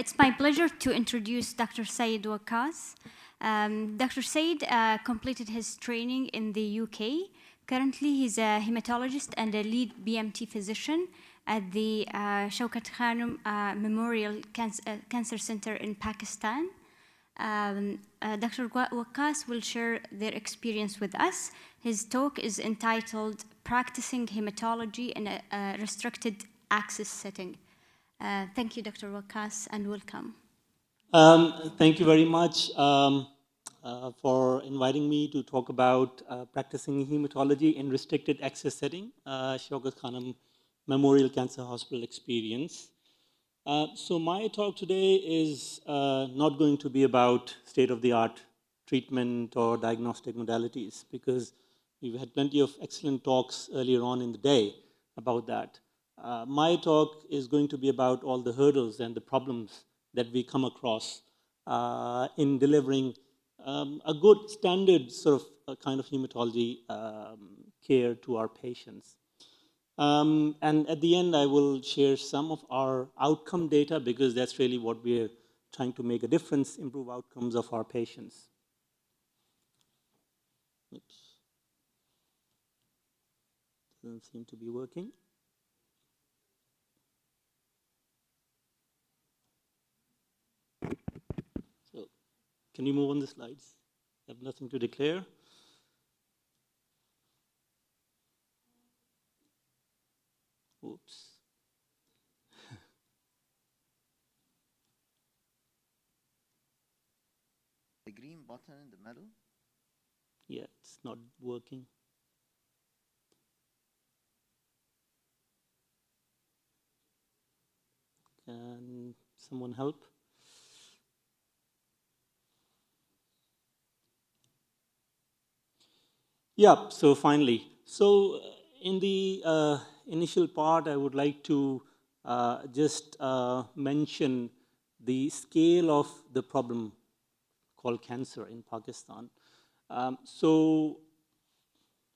It's my pleasure to introduce Dr. Syed Waqas. Dr. Syed completed his training in the UK. Currently, he's a hematologist and a lead BMT physician at the Shaukat Khanum Memorial Cancer Center in Pakistan. Dr. Waqas will share their experience with us. His talk is entitled Practicing Hematology in a Restricted Access Setting. Thank you, Dr. Waqas, and welcome. Thank you very much for inviting me to talk about practicing hematology in restricted access setting, Shaukat Khanum Memorial Cancer Hospital experience. So my talk today is not going to be about state-of-the-art treatment or diagnostic modalities, because we've had plenty of excellent talks earlier on in the day about that. My talk is going to be about all the hurdles and the problems that we come across in delivering a good standard sort of kind of hematology care to our patients. And at the end, I will share some of our outcome data, because that's really what we're trying to make a difference, improve outcomes of our patients. Oops. Doesn't seem to be working. So, can you move on the slides? I have nothing to declare. Oops. The green button in the middle? Yeah, it's not working. Can someone help? Yeah, so finally. So in the initial part, I would like to just mention the scale of the problem called cancer in Pakistan. So,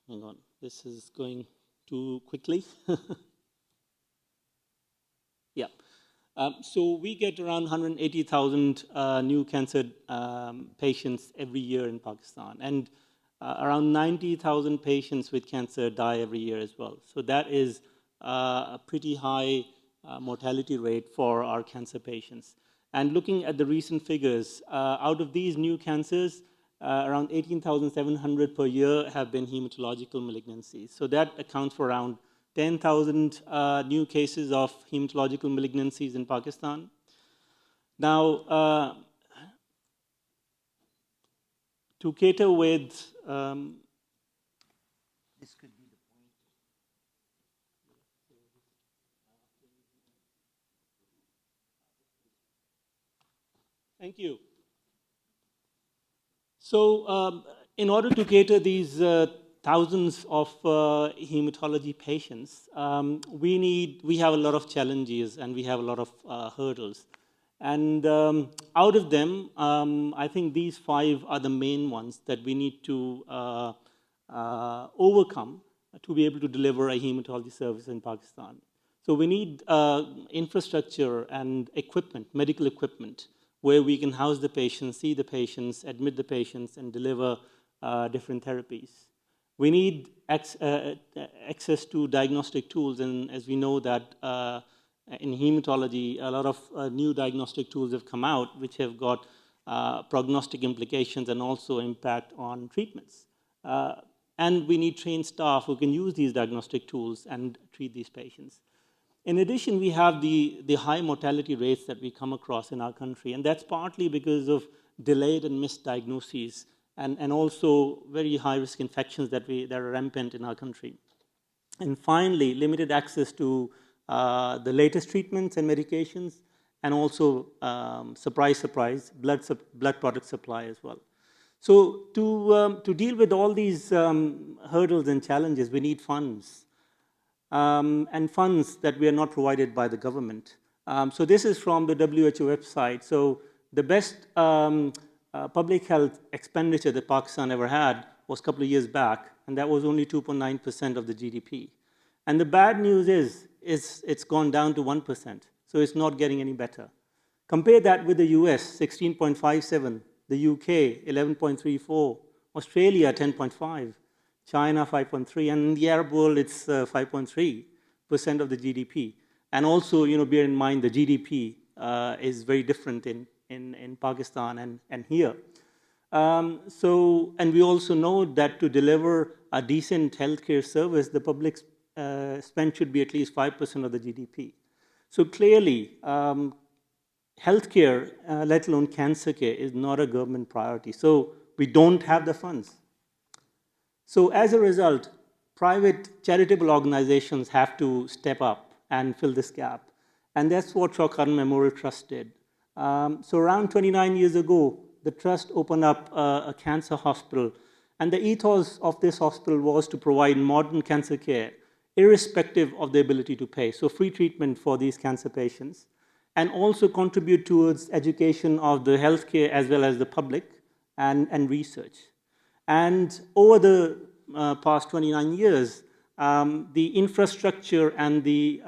hang on, this is going too quickly. Yeah. So we get around 180,000 new cancer patients every year in Pakistan, and around 90,000 patients with cancer die every year as well. So that is a pretty high mortality rate for our cancer patients. And looking at the recent figures, out of these new cancers, around 18,700 per year have been hematological malignancies. So that accounts for around 10,000 new cases of hematological malignancies in Pakistan. Now, to cater with this could be the point. Thank you. So, in order to cater these thousands of hematology patients, we have a lot of challenges and we have a lot of hurdles. And out of them, I think these 5 are the main ones that we need to overcome to be able to deliver a hematology service in Pakistan. So we need infrastructure and equipment, medical equipment, where we can house the patients, see the patients, admit the patients, and deliver different therapies. We need access to diagnostic tools, and as we know that in hematology, a lot of new diagnostic tools have come out, which have got prognostic implications and also impact on treatments. And we need trained staff who can use these diagnostic tools and treat these patients. In addition, we have the high mortality rates that we come across in our country, and that's partly because of delayed and missed diagnoses, and also very high-risk infections that are rampant in our country. And finally, limited access to the latest treatments and medications, and also, surprise, surprise, blood product supply as well. So to deal with all these hurdles and challenges, we need funds. And funds that we are not provided by the government. So this is from the WHO website. So the best public health expenditure that Pakistan ever had was a couple of years back, and that was only 2.9% of the GDP. And the bad news is it's gone down to 1%, so it's not getting any better. Compare that with the US, 16.57, the UK, 11.34, Australia, 10.5, China, 5.3, and in the Arab world, it's 5.3% of the GDP. And also, bear in mind the GDP is very different in Pakistan and here. And we also know that to deliver a decent healthcare service, the public spend should be at least 5% of the GDP. So clearly, healthcare, let alone cancer care, is not a government priority. So we don't have the funds. So as a result, private charitable organizations have to step up and fill this gap. And that's what Shaukat Memorial Trust did. So around 29 years ago, the trust opened up a cancer hospital. And the ethos of this hospital was to provide modern cancer care, irrespective of the ability to pay. So free treatment for these cancer patients. And also contribute towards education of the healthcare as well as the public and research. And over the past 29 years, the infrastructure and the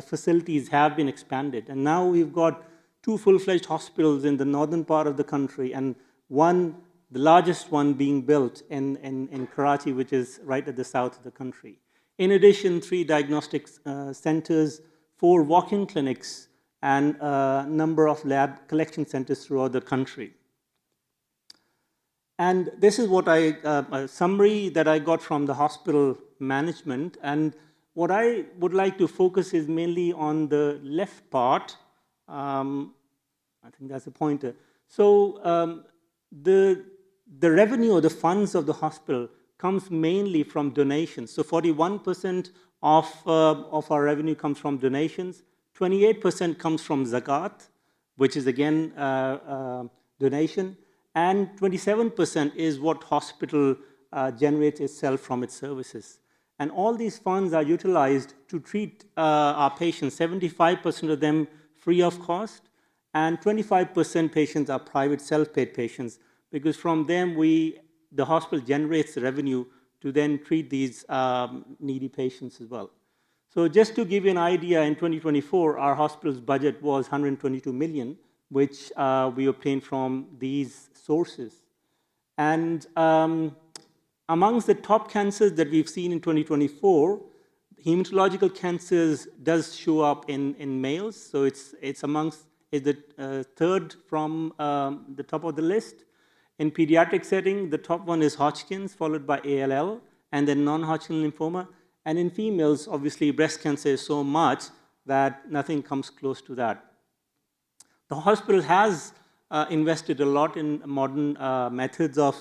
facilities have been expanded. And now we've got 2 full-fledged hospitals in the northern part of the country, and the largest one being built in Karachi, which is right at the south of the country. In addition, 3 diagnostic centers, 4 walk-in clinics, and a number of lab collection centers throughout the country. And this is what a summary that I got from the hospital management. And what I would like to focus is mainly on the left part. I think that's a pointer. So the revenue or the funds of the hospital comes mainly from donations. So 41% of our revenue comes from donations. 28% comes from zakat, which is again donation. And 27% is what hospital generates itself from its services. And all these funds are utilized to treat our patients, 75% of them free of cost, and 25% patients are private self-paid patients, because from them the hospital generates the revenue to then treat these needy patients as well. So just to give you an idea, in 2024, our hospital's budget was 122 million, which we obtained from these sources. And amongst the top cancers that we've seen in 2024, hematological cancers does show up in males. So it's the third from the top of the list. In pediatric setting, the top one is Hodgkin's, followed by ALL, and then non-Hodgkin lymphoma. And in females, obviously, breast cancer is so much that nothing comes close to that. The hospital has invested a lot in modern methods of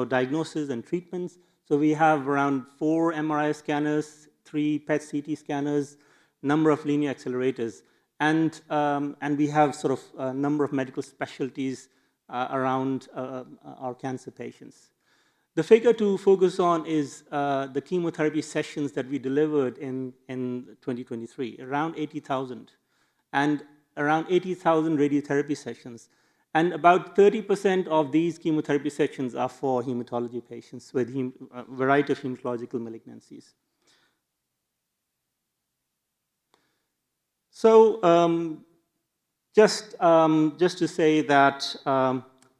diagnosis and treatments. So we have around 4 MRI scanners, 3 PET CT scanners, number of linear accelerators, and we have sort of a number of medical specialties around our cancer patients. The figure to focus on is the chemotherapy sessions that we delivered in 2023, around 80,000, and around 80,000 radiotherapy sessions. And about 30% of these chemotherapy sessions are for hematology patients with a variety of hematological malignancies. So just to say that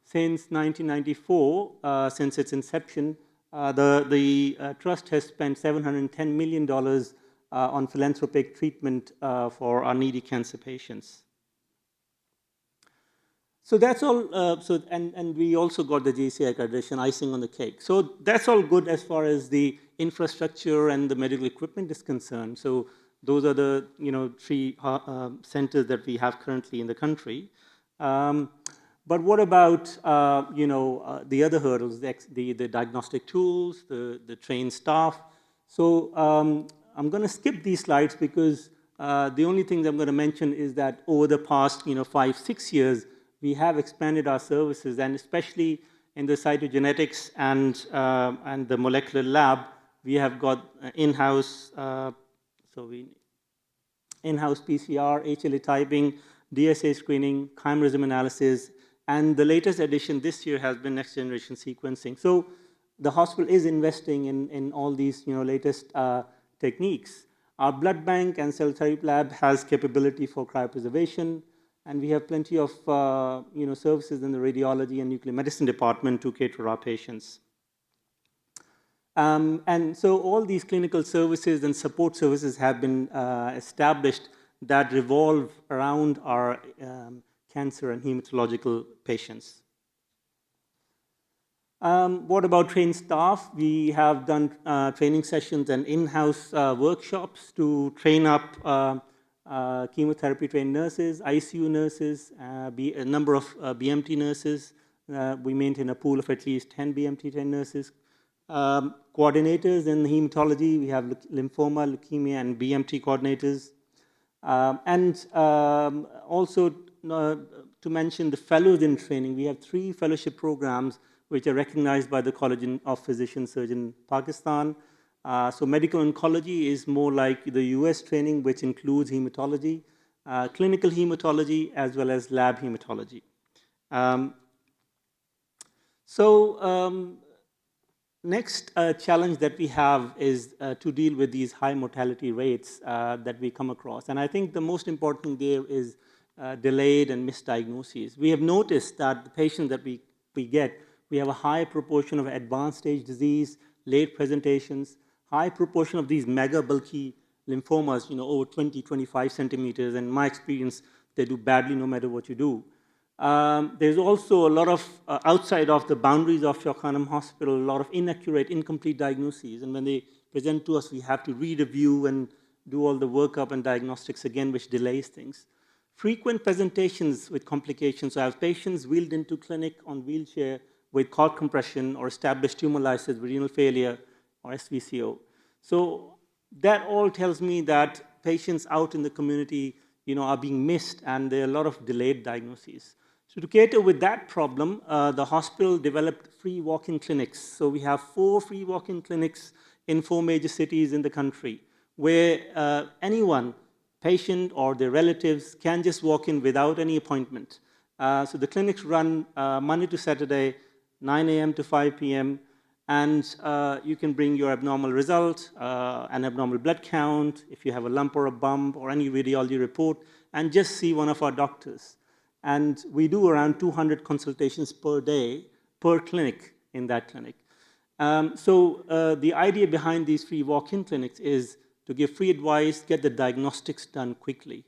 since 1994, since its inception, the trust has spent $710 million on philanthropic treatment for our needy cancer patients. So that's all. And we also got the JCI accreditation, icing on the cake. So that's all good as far as the infrastructure and the medical equipment is concerned. So those are the 3 centers that we have currently in the country. But what about the other hurdles, the diagnostic tools, the trained staff? So I'm going to skip these slides because the only thing I'm going to mention is that over the past 5-6 years, we have expanded our services, and especially in the cytogenetics and the molecular lab, we have got in-house in-house PCR, HLA typing, DSA screening, chimerism analysis, and the latest addition this year has been next-generation sequencing. So the hospital is investing in all these latest techniques. Our blood bank and cell therapy lab has capability for cryopreservation. And we have plenty of services in the radiology and nuclear medicine department to cater our patients. And so all these clinical services and support services have been established that revolve around our cancer and hematological patients. What about trained staff? We have done training sessions and in-house workshops to train up chemotherapy-trained nurses, ICU nurses, a number of BMT nurses. We maintain a pool of at least 10 BMT-trained nurses. Coordinators in hematology, we have lymphoma, leukemia, and BMT coordinators. Also to mention the fellows in training, we have 3 fellowship programs which are recognized by the College of Physician Surgeons Pakistan. So medical oncology is more like the US training, which includes hematology, clinical hematology, as well as lab hematology. Next challenge that we have is to deal with these high mortality rates that we come across. And I think the most important thing there is delayed and misdiagnoses. We have noticed that the patients that we get, we have a high proportion of advanced stage disease, late presentations, high proportion of these mega bulky lymphomas, over 20, 25 centimeters. And in my experience, they do badly no matter what you do. There's also a lot of, outside of the boundaries of Shaw Khanum Hospital, a lot of inaccurate, incomplete diagnoses. And when they present to us, we have to re-review and do all the workup and diagnostics again, which delays things. Frequent presentations with complications. So I have patients wheeled into clinic on wheelchair with cord compression or established tumor lysis, renal failure, or SVCO. So that all tells me that patients out in the community are being missed, and there are a lot of delayed diagnoses. So to cater with that problem, the hospital developed free walk-in clinics. So we have 4 free walk-in clinics in 4 major cities in the country, where anyone, patient or their relatives, can just walk in without any appointment. So the clinics run Monday to Saturday, 9 a.m. to 5 p.m., and you can bring your abnormal result, an abnormal blood count, if you have a lump or a bump, or any radiology report, and just see one of our doctors. And we do around 200 consultations per day, per clinic in that clinic. The idea behind these free walk-in clinics is to give free advice, get the diagnostics done quickly.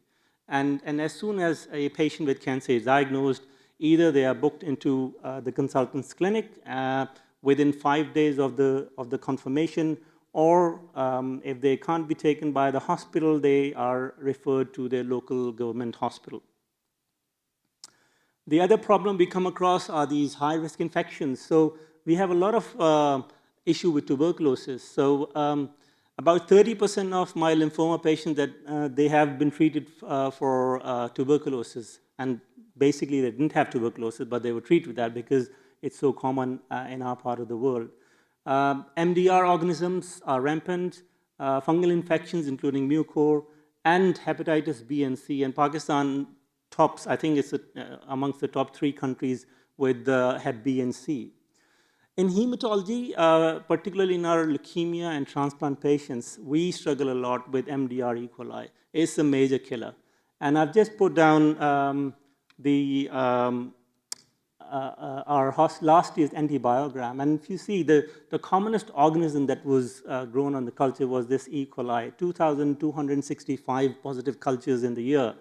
And as soon as a patient with cancer is diagnosed, either they are booked into the consultant's clinic within 5 days of the confirmation, or if they can't be taken by the hospital, they are referred to their local government hospital. The other problem we come across are these high-risk infections. So we have a lot of issue with tuberculosis. So about 30% of my lymphoma patients that they have been treated for tuberculosis, and basically they didn't have tuberculosis, but they were treated with that because it's so common in our part of the world. MDR organisms are rampant, fungal infections including mucor, and hepatitis B and C. And Pakistan tops, I think it's amongst the top 3 countries with Hep B and C. In hematology, particularly in our leukemia and transplant patients, we struggle a lot with MDR E. coli. It's a major killer. And I've just put down our last year's antibiogram. And if you see, the commonest organism that was grown on the culture was this E. coli, 2,265 positive cultures in the year.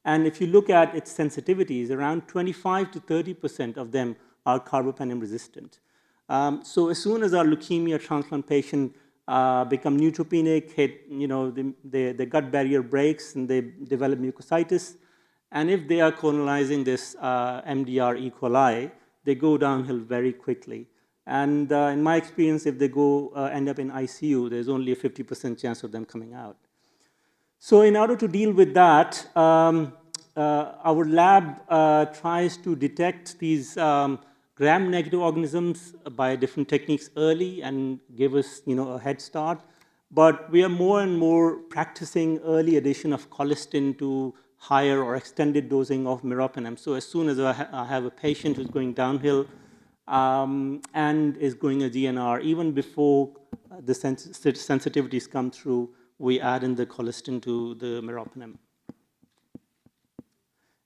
And if you look at its sensitivities, around 25 to 30% of them are carbapenem resistant. So as soon as our leukemia transplant patient become neutropenic, the gut barrier breaks and they develop mucositis, and if they are colonizing this MDR E. coli, they go downhill very quickly. And in my experience, if they end up in ICU, there's only a 50% chance of them coming out. So in order to deal with that, our lab tries to detect these gram-negative organisms by different techniques early and give us a head start. But we are more and more practicing early addition of colistin to higher or extended dosing of meropenem. So as soon as I have a patient who's going downhill and is going a GNR, even before the sensitivities come through, we add in the colistin to the meropenem.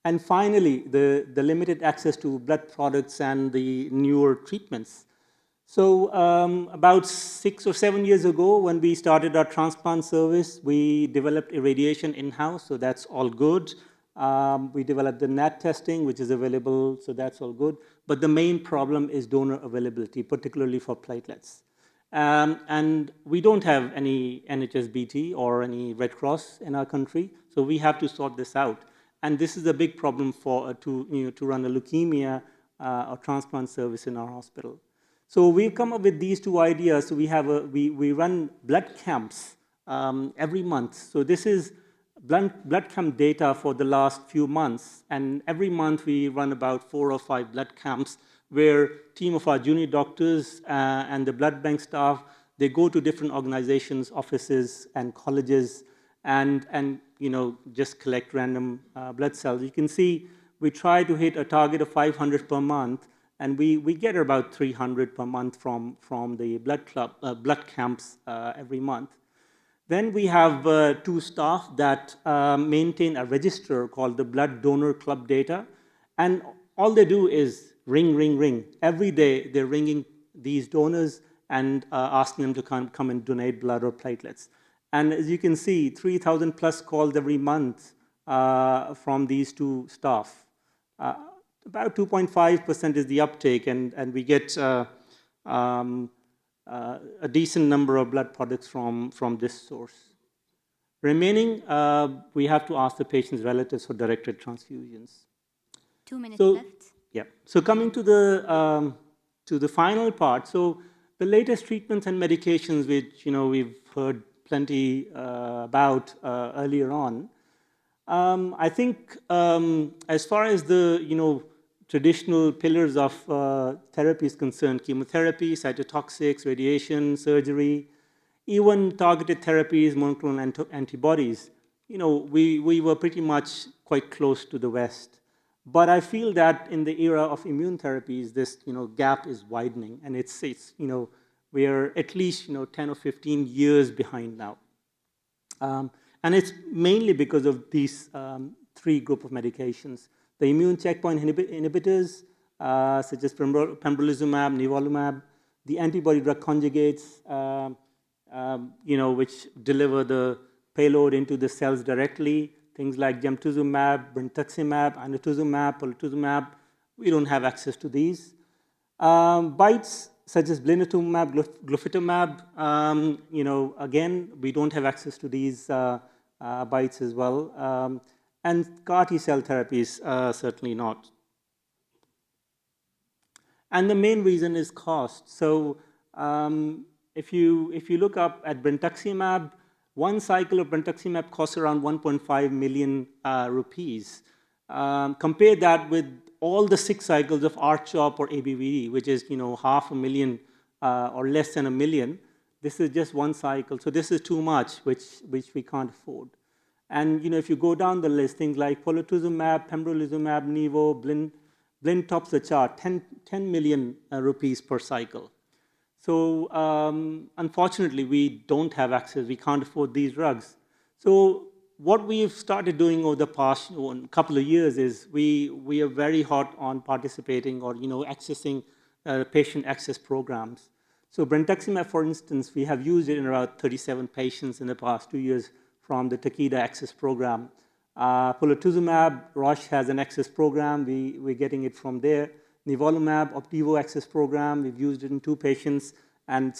And finally, the limited access to blood products and the newer treatments. So about 6 or 7 years ago, when we started our transplant service, we developed irradiation in-house, so that's all good. We developed the NAT testing, which is available, so that's all good. But the main problem is donor availability, particularly for platelets. And we don't have any NHSBT or any Red Cross in our country, so we have to sort this out. And this is a big problem for to run a leukemia or transplant service in our hospital. So we've come up with these two ideas. So we run blood camps every month. So this is blood camp data for the last few months. And every month we run about 4 or 5 blood camps where a team of our junior doctors and the blood bank staff, they go to different organizations, offices, and colleges, and just collect random blood cells. You can see we try to hit a target of 500 per month, and we get about 300 per month from the blood camps every month. Then we have 2 staff that maintain a register called the Blood Donor Club Data, and all they do is ring, ring, ring. Every day they're ringing these donors and asking them to come and donate blood or platelets. And as you can see, 3,000 plus calls every month from these 2 staff. About 2.5% is the uptake, and we get a decent number of blood products from this source. Remaining, we have to ask the patient's relatives for directed transfusions. 2 minutes left. Yeah. So coming to the final part, so the latest treatments and medications, which we've heard plenty about earlier on. I think as far as the traditional pillars of therapy is concerned, chemotherapy, cytotoxics, radiation, surgery, even targeted therapies, monoclonal antibodies, we were pretty much quite close to the West. But I feel that in the era of immune therapies, this gap is widening, and it's we are at least 10 or 15 years behind now. And it's mainly because of these 3 group of medications. The immune checkpoint inhibitors, such as pembrolizumab, nivolumab, the antibody drug conjugates, which deliver the payload into the cells directly, things like gemtuzumab, brentuximab, inotuzumab, polatuzumab. We don't have access to these. BiTEs, such as blinatumomab, glofitamab, again, we don't have access to these BiTEs as well. And CAR T-cell therapies, certainly not. And the main reason is cost. So if you look up at brentuximab, 1 cycle of brentuximab costs around 1.5 million rupees. Compare that with all the 6 cycles of R-CHOP or ABVD, which is $500,000 or less than $1 million. This is just 1 cycle, so this is too much, which we can't afford. And if you go down the list, things like polatuzumab, pembrolizumab, nivo, blin tops the chart, 10 million rupees per cycle. So unfortunately, we don't have access. We can't afford these drugs. So what we've started doing over the past couple of years is we are very hot on participating or accessing patient access programs. So brentuximab, for instance, we have used it in about 37 patients in the past 2 years from the Takeda access program. Polatuzumab, Roche has an access program. We're getting it from there. Nivolumab, Opdivo access program. We've used it in 2 patients, and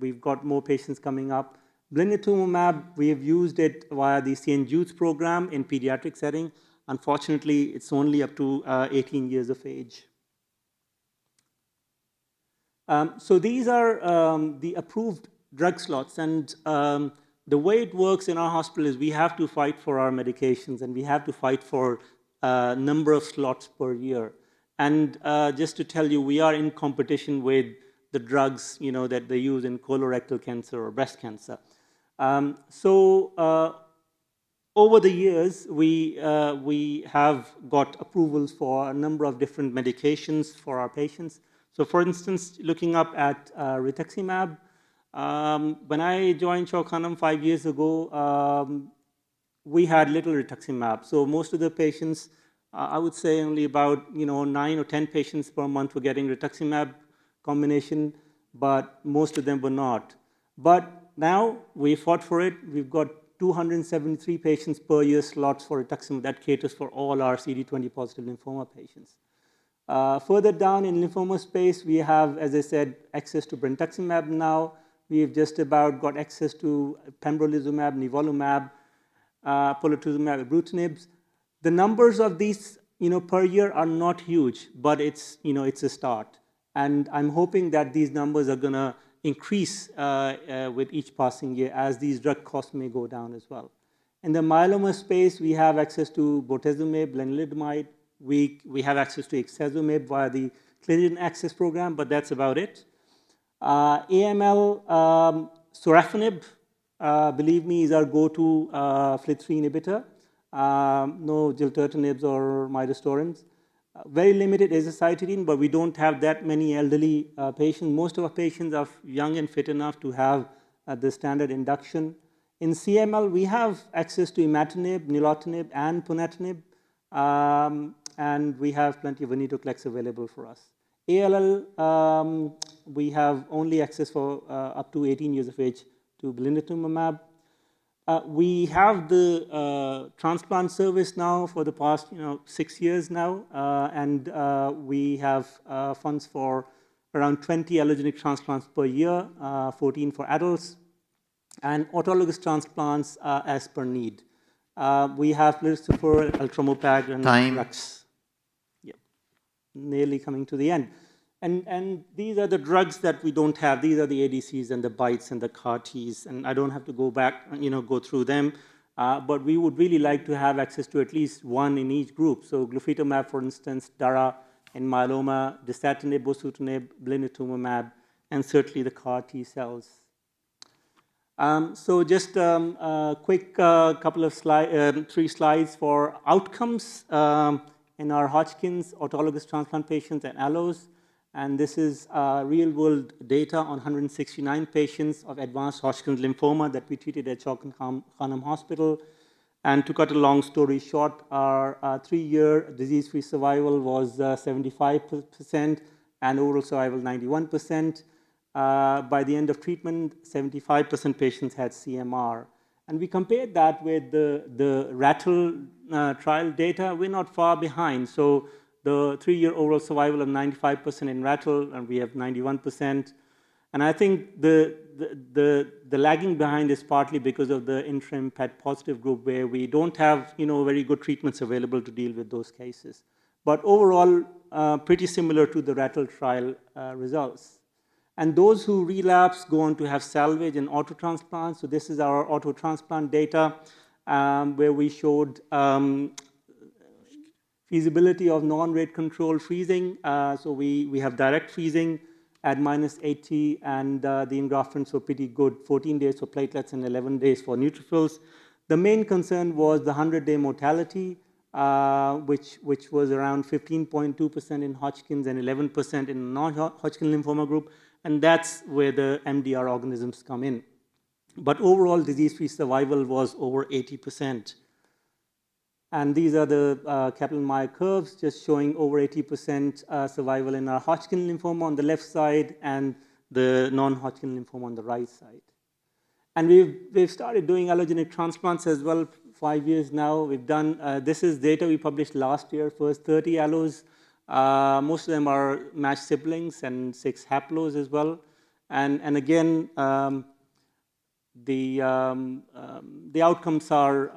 we've got more patients coming up. Blinatumomab, we have used it via the St. Jude's program in pediatric setting. Unfortunately, it's only up to 18 years of age. So these are the approved drug slots, and the way it works in our hospital is we have to fight for our medications, and we have to fight for a number of slots per year. And just to tell you, we are in competition with the drugs that they use in colorectal cancer or breast cancer. Over the years, we have got approvals for a number of different medications for our patients. So for instance, looking up at rituximab, when I joined Chowkhanam 5 years ago, we had little rituximab. So most of the patients I would say only about 9 or 10 patients per month were getting rituximab combination, but most of them were not. But now we fought for it. We've got 273 patients per year slots for rituximab that caters for all our CD20 positive lymphoma patients. Further down in lymphoma space, we have, as I said, access to brentuximab now. We've just about got access to pembrolizumab, nivolumab, polatuzumab, ibrutinib. The numbers of these, per year are not huge, but it's a start. And I'm hoping that these numbers are going to increase with each passing year as these drug costs may go down as well. In the myeloma space, we have access to bortezomib, lenalidomide. We have access to ixazomib via the Clinician Access Program, but that's about it. AML, sorafenib, believe me, is our go-to FLT3 inhibitor. No gilteritinibs or midostaurin. Very limited azacitidine, but we don't have that many elderly patients. Most of our patients are young and fit enough to have the standard induction. In CML, we have access to imatinib, nilotinib, and ponatinib, and we have plenty of venetoclax available for us. ALL, we have only access for up to 18 years of age to blinatumomab. We have the transplant service now for the past 6 years now, and we have funds for around 20 allogeneic transplants per year, 14 for adults, and autologous transplants as per need. We have plerixafor, eltrombopag, and Rux. Yep, nearly coming to the end. And these are the drugs that we don't have. These are the ADCs and the BiTEs and the CAR-Ts, and I don't have to go back, go through them. But we would really like to have access to at least one in each group. So glofitamab, for instance, Dara in myeloma, dasatinib, bosutinib, blinatumomab, and certainly the CAR-T cells. So just a quick couple of slides, 3 slides for outcomes in our Hodgkin's autologous transplant patients and allos. And this is real-world data on 169 patients of advanced Hodgkin's lymphoma that we treated at Chalk and Khanum Hospital. And to cut a long story short, our 3-year disease-free survival was 75% and overall survival 91%. By the end of treatment, 75% patients had CMR. And we compared that with the RATTLE trial data. We're not far behind. So the 3-year overall survival of 95% in RATTLE, and we have 91%. And I think the lagging behind is partly because of the interim PET positive group, where we don't have very good treatments available to deal with those cases. But overall, pretty similar to the RATTLE trial results. And those who relapse go on to have salvage and auto-transplant. So this is our auto-transplant data, where we showed feasibility of non-rate control freezing. So we have direct freezing at -80, and the engraftments were pretty good, 14 days for platelets and 11 days for neutrophils. The main concern was the 100-day mortality, which was around 15.2% in Hodgkin's and 11% in non-Hodgkin lymphoma group, and that's where the MDR organisms come in. But overall disease-free survival was over 80%. And these are the Kaplan-Meier curves, just showing over 80% survival in our Hodgkin lymphoma on the left side and the non-Hodgkin lymphoma on the right side. And we've started doing allogeneic transplants as well, 5 years now. We've done, this is data we published last year, first 30 allos. Most of them are matched siblings and 6 haplos as well. And again, the outcomes are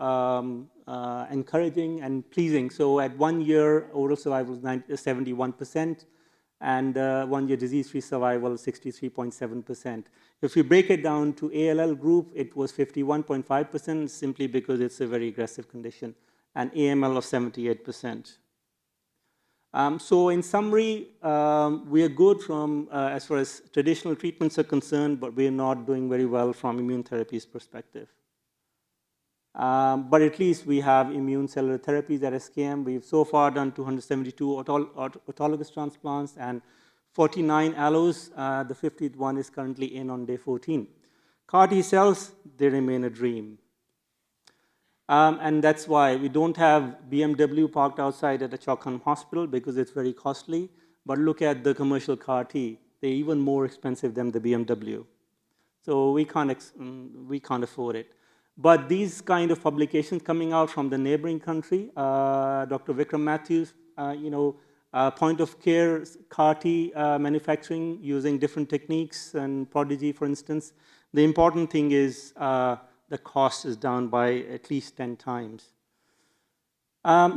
encouraging and pleasing. So at 1 year, overall survival was 71%, and 1 year disease-free survival 63.7%. If we break it down to ALL group, it was 51.5%, simply because it's a very aggressive condition, and AML of 78%. So in summary, we are good from as far as traditional treatments are concerned, but we are not doing very well from immune therapies perspective. But at least we have immune cellular therapies at SKM. We've so far done 272 autologous transplants and 49 allos. The 50th one is currently in on day 14. CAR T cells, they remain a dream. And that's why we don't have BMW parked outside at a Chakan hospital because it's very costly. But look at the commercial CAR T. They're even more expensive than the BMW. So we can't afford it. But these kind of publications coming out from the neighboring country, Dr. Vikram Matthews, point of care CAR T manufacturing using different techniques and Prodigy, for instance. The important thing is the cost is down by at least 10 times.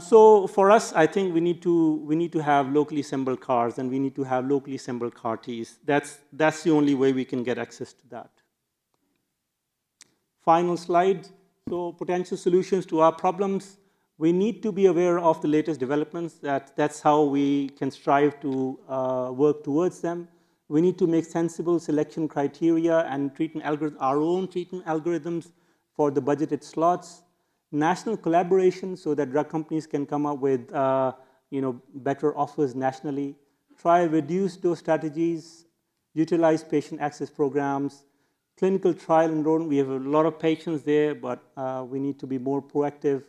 So for us, I think we need to have locally assembled cars, and we need to have locally assembled CAR Ts. That's the only way we can get access to that. Final slide. So potential solutions to our problems. We need to be aware of the latest developments. That's how we can strive to work towards them. We need to make sensible selection criteria and treatment our own treatment algorithms for the budgeted slots. National collaboration so that drug companies can come up with better offers nationally. Try reduce dose strategies. Utilize patient access programs. Clinical trial enrollment, we have a lot of patients there, but we need to be more proactive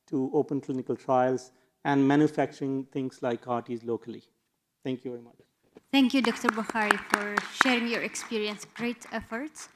to open clinical trials and manufacturing things like CAR Ts locally. Thank you very much. Thank you, Dr. Bokhari, for sharing your experience. Great efforts.